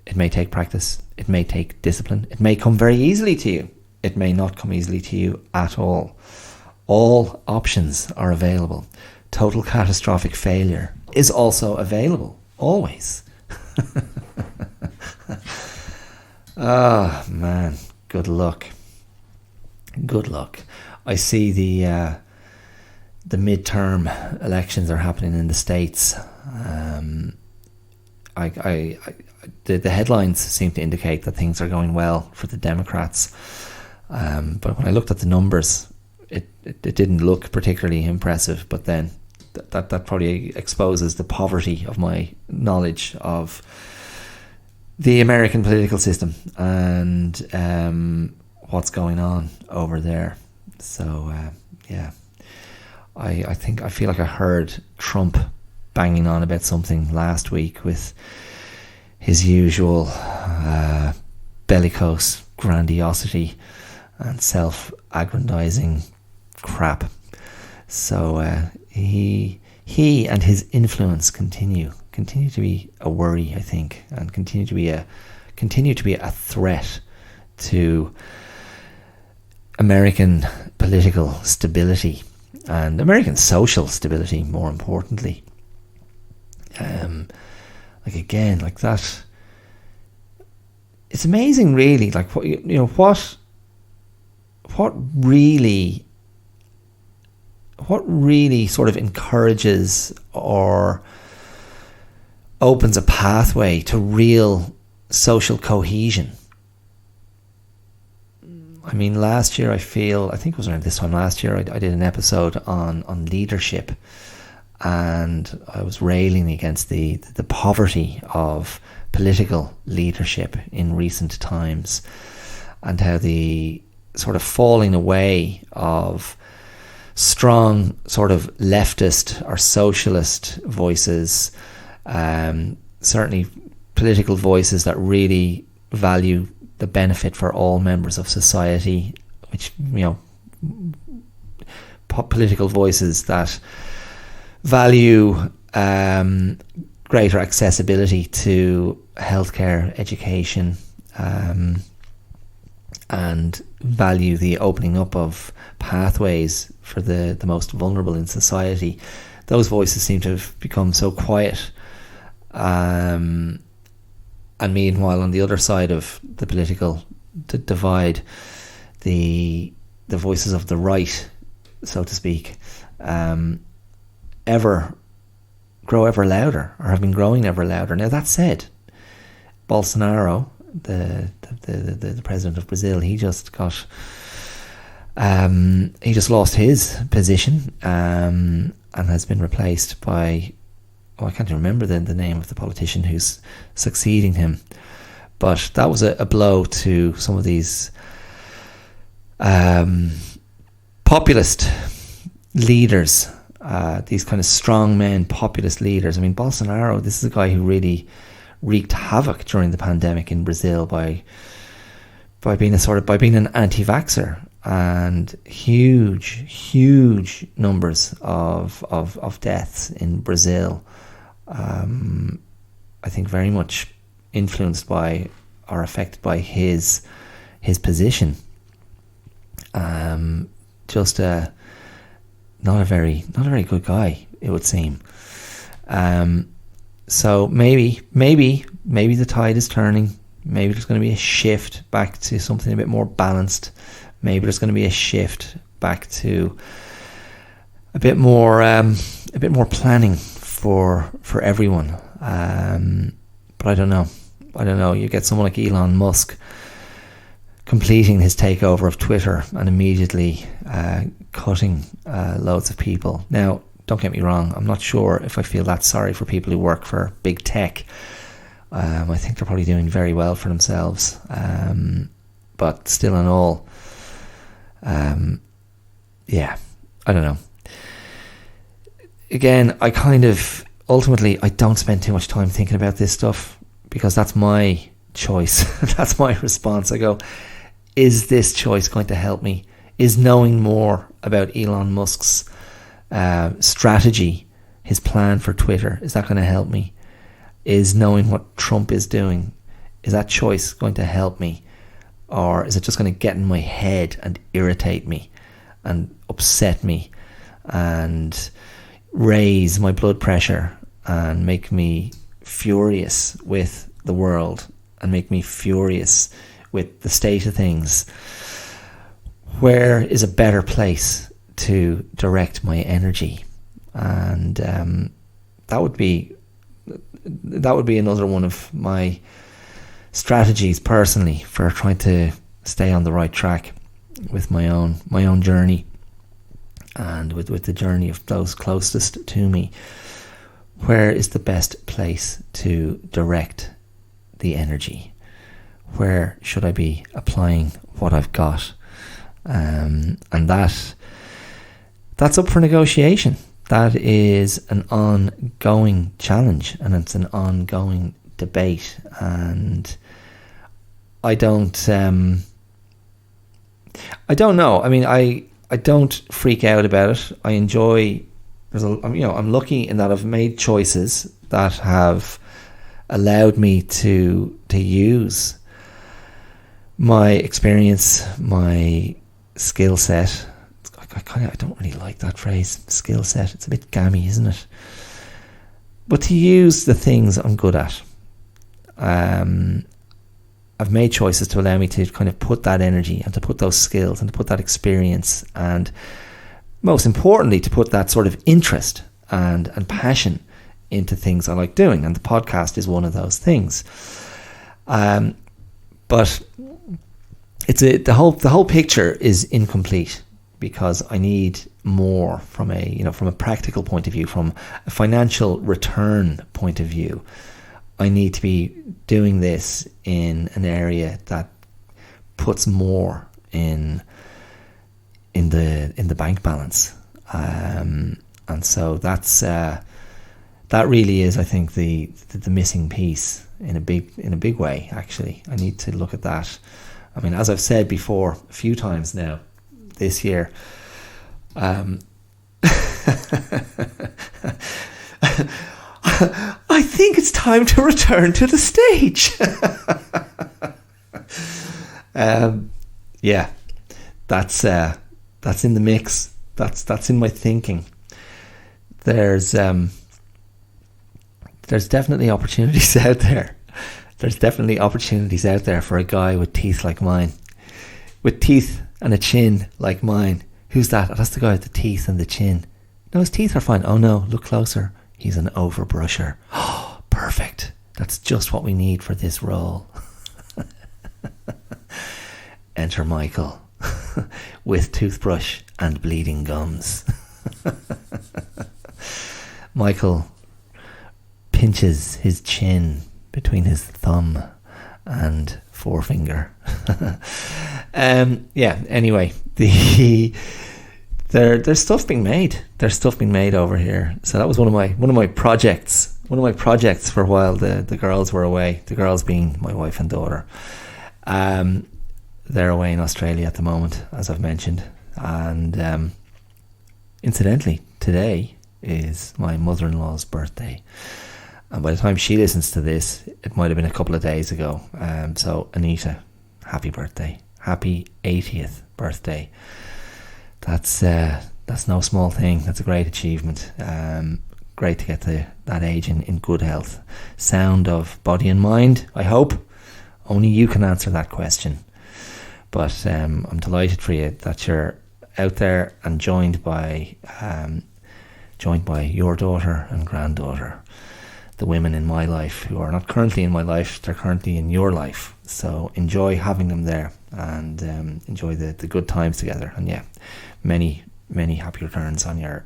Speaker 1: It may take practice, it may take discipline, it may come very easily to you, it may not come easily to you at all. All options are available. Total catastrophic failure is also available, always. Oh man, good luck. I see the midterm elections are happening in the States. The headlines seem to indicate that things are going well for the Democrats. But when I looked at the numbers, it didn't look particularly impressive, but then that probably exposes the poverty of my knowledge of the American political system and what's going on over there. So I feel like I heard Trump banging on about something last week with his usual bellicose grandiosity and self-aggrandizing crap. So he and his influence continue to be a worry, I think, and continue to be a threat to American political stability and American social stability, more importantly. Like that, it's amazing, really. Like what really sort of encourages or opens a pathway to real social cohesion. I mean, last year I think it was around this time last year, I did an episode on leadership, and I was railing against the poverty of political leadership in recent times, and how the sort of falling away of strong sort of leftist or socialist voices, certainly political voices that really value the benefit for all members of society, which, political voices that value greater accessibility to healthcare, education, and value the opening up of pathways for the most vulnerable in society. Those voices seem to have become so quiet. And meanwhile, on the other side of the political divide, the voices of the right, so to speak, grow ever louder, or have been growing ever louder. Now, that said, Bolsonaro, the president of Brazil, he just lost his position, and has been replaced by, I can't remember the name of the politician who's succeeding him, but that was a blow to some of these populist leaders, these kind of strongmen populist leaders. I mean, Bolsonaro, this is a guy who really wreaked havoc during the pandemic in Brazil by being an anti-vaxxer, and huge numbers of deaths in Brazil. I think very much influenced by or affected by his position. Just not a very good guy, it would seem. So maybe the tide is turning. Maybe there's going to be a shift back to something a bit more balanced. Maybe there's going to be a shift back to a bit more planning for everyone. But I don't know. You get someone like Elon Musk completing his takeover of Twitter and immediately cutting loads of people. Now, don't get me wrong, I'm not sure if I feel that sorry for people who work for big tech. I think they're probably doing very well for themselves. But still in all, I don't know. Again, ultimately, I don't spend too much time thinking about this stuff, because that's my choice. That's my response. I go, is this choice going to help me? Is knowing more about Elon Musk's strategy, his plan for Twitter, is that going to help me? Is knowing what Trump is doing, is that choice going to help me? Or is it just going to get in my head and irritate me and upset me and raise my blood pressure and make me furious with the world and make me furious with the state of things? Where is a better place to direct my energy? And that would be another one of my strategies personally for trying to stay on the right track with my own journey. and with the journey of those closest to me, where is the best place to direct the energy? Where should I be applying what I've got? And that's up for negotiation. That is an ongoing challenge, and it's an ongoing debate. And I don't know. I mean, I don't freak out about it. I enjoy. I'm lucky in that I've made choices that have allowed me to use my experience, my skill set. I don't really like that phrase, skill set. It's a bit gammy, isn't it? But to use the things I'm good at. I've made choices to allow me to kind of put that energy and to put those skills and to put that experience, and most importantly, to put that sort of interest and passion into things I like doing. And the podcast is one of those things. But the whole picture is incomplete, because I need more from a practical point of view, from a financial return point of view. I need to be doing this in an area that puts more in the bank balance, and so that really is, I think, the missing piece in a big way. Actually, I need to look at that. I mean, as I've said before a few times now this year, I think it's time to return to the stage. Yeah, that's in the mix. That's in my thinking. There's definitely opportunities out there. There's definitely opportunities out there for a guy with teeth like mine, with teeth and a chin like mine. Who's that? Oh, that's the guy with the teeth and the chin. No, his teeth are fine. Oh no, look closer. He's an overbrusher. Oh, perfect. That's just what we need for this role. Enter Michael with toothbrush and bleeding gums. Michael pinches his chin between his thumb and forefinger. Anyway, there's stuff being made. There's stuff being made over here. So that was one of my projects. One of my projects for a while the girls were away. The girls being my wife and daughter. They're away in Australia at the moment, as I've mentioned. And incidentally, today is my mother-in-law's birthday. And by the time she listens to this, it might have been a couple of days ago. So Anita, happy birthday. Happy 80th birthday. That's no small thing. That's a great achievement. Great to get to that age in good health. Sound of body and mind, I hope. Only you can answer that question. But I'm delighted for you that you're out there and joined by your daughter and granddaughter. The women in my life who are not currently in my life, they're currently in your life. So enjoy having them there, and enjoy the good times together. And yeah, many happy returns on your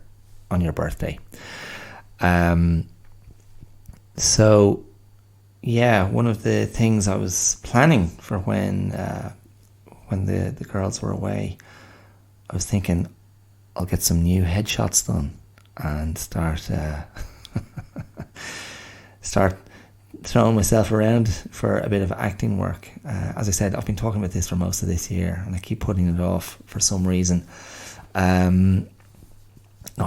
Speaker 1: birthday. So yeah, one of the things I was planning for when the girls were away, I was thinking I'll get some new headshots done and start throwing myself around for a bit of acting work. As I said, I've been talking about this for most of this year, and I keep putting it off for some reason. Not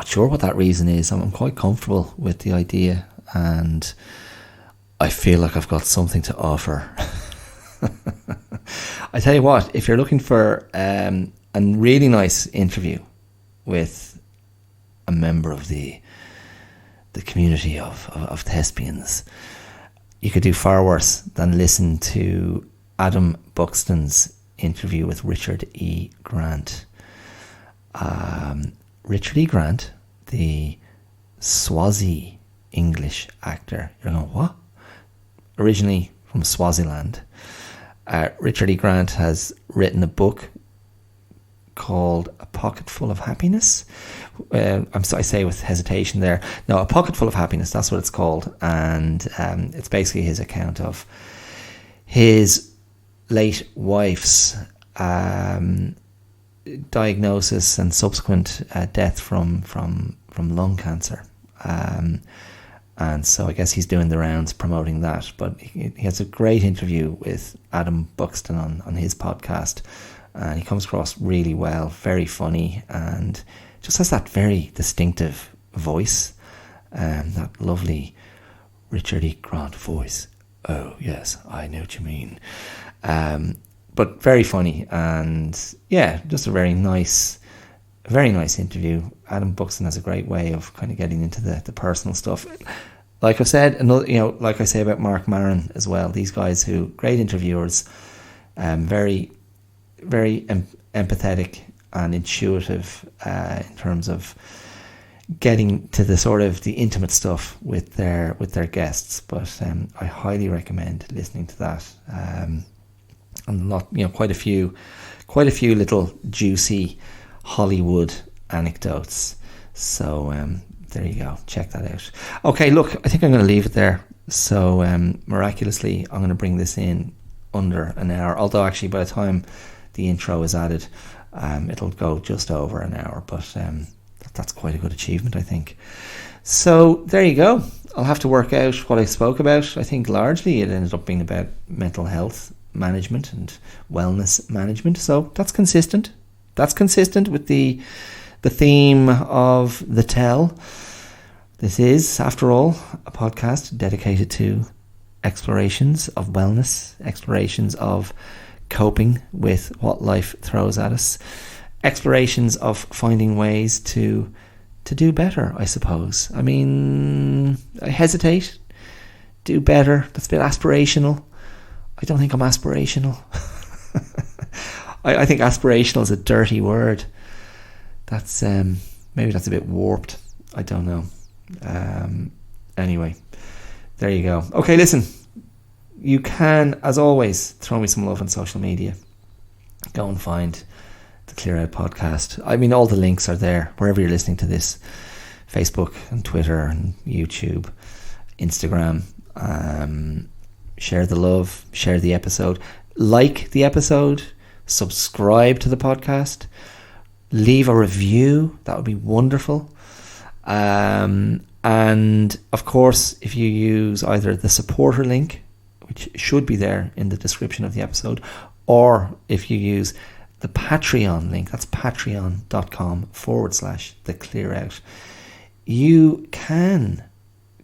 Speaker 1: sure what that reason is. I'm quite comfortable with the idea, and I feel like I've got something to offer. I tell you what, if you're looking for a really nice interview with a member of the community of thespians, you could do far worse than listen to Adam Buxton's interview with Richard E. Grant. Richard E. Grant, the Swazi English actor. You're going, what? Originally from Swaziland. Richard E. Grant has written a book called A Pocket Full of Happiness. I say with hesitation there. No, A Pocket Full of Happiness, that's what it's called. And it's basically his account of his late wife's diagnosis and subsequent death from lung cancer. And so I guess he's doing the rounds promoting that. But he has a great interview with Adam Buxton on his podcast. And he comes across really well, very funny, and just has that very distinctive voice. That lovely Richard E. Grant voice. Oh, yes, I know what you mean. But very funny. And yeah, just a very nice interview. Adam Buxton has a great way of kind of getting into the personal stuff. Like I've said, like I say about Mark Maron as well, these guys who, great interviewers, very, very empathetic and intuitive in terms of getting to the sort of the intimate stuff with their guests. But I highly recommend listening to that. And quite a few little juicy Hollywood anecdotes. So there you go, check that out. Okay, look, I think I'm going to leave it there. So miraculously I'm going to bring this in under an hour, although actually by the time the intro is added, it'll go just over an hour, but that's quite a good achievement, I think. So there you go. I'll have to work out what I spoke about. I think largely it ended up being about mental health management and wellness management, so that's consistent. That's consistent with the theme of The Tell. This is, after all, a podcast dedicated to explorations of wellness, explorations of coping with what life throws at us, explorations of finding ways to do better, I suppose. I mean, I hesitate. Do better. That's a bit aspirational. I don't think I'm aspirational. I think aspirational is a dirty word. That's maybe that's a bit warped. I don't know. Anyway, there you go. Okay, listen. You can, as always, throw me some love on social media. Go and find the Clear Out podcast. I mean, all the links are there wherever you're listening to this. Facebook and Twitter and YouTube, Instagram. Share the love. Share the episode. Like the episode. Subscribe to the podcast. Leave a review. That would be wonderful. And of course, if you use either the supporter link, which should be there in the description of the episode, or if you use the Patreon link, that's patreon.com/theclearout, you can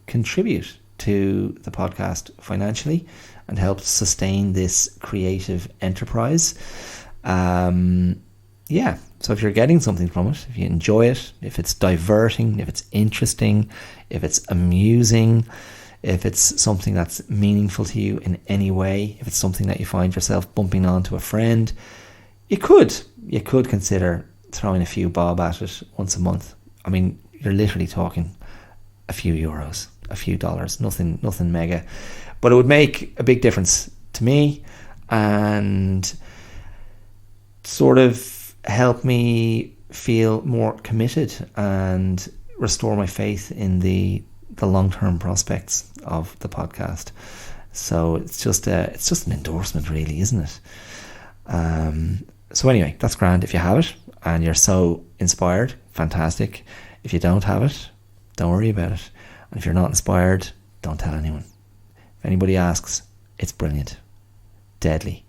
Speaker 1: contribute to the podcast financially and help sustain this creative enterprise. So if you're getting something from it, if you enjoy it, if it's diverting, if it's interesting, if it's amusing, if it's something that's meaningful to you in any way, if it's something that you find yourself bumping onto a friend, you could consider throwing a few bob at it once a month. I mean, you're literally talking a few euros, a few dollars, nothing mega, but it would make a big difference to me and sort of help me feel more committed and restore my faith in the long-term prospects of the podcast. So it's just an endorsement, really, isn't it? So anyway, that's grand if you have it and you're so inspired. Fantastic. If you don't have it, don't worry about it. And if you're not inspired, don't tell anyone. If anybody asks, it's brilliant, deadly.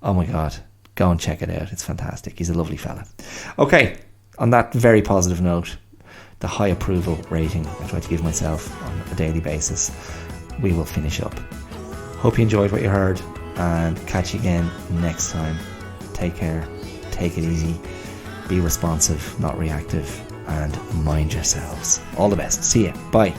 Speaker 1: Oh my God. Go and check it out. It's fantastic. He's a lovely fella. Okay, on that very positive note, the high approval rating I try to give myself on a daily basis, we will finish up. Hope you enjoyed what you heard and catch you again next time. Take care. Take it easy. Be responsive, not reactive, and mind yourselves. All the best. See ya. Bye.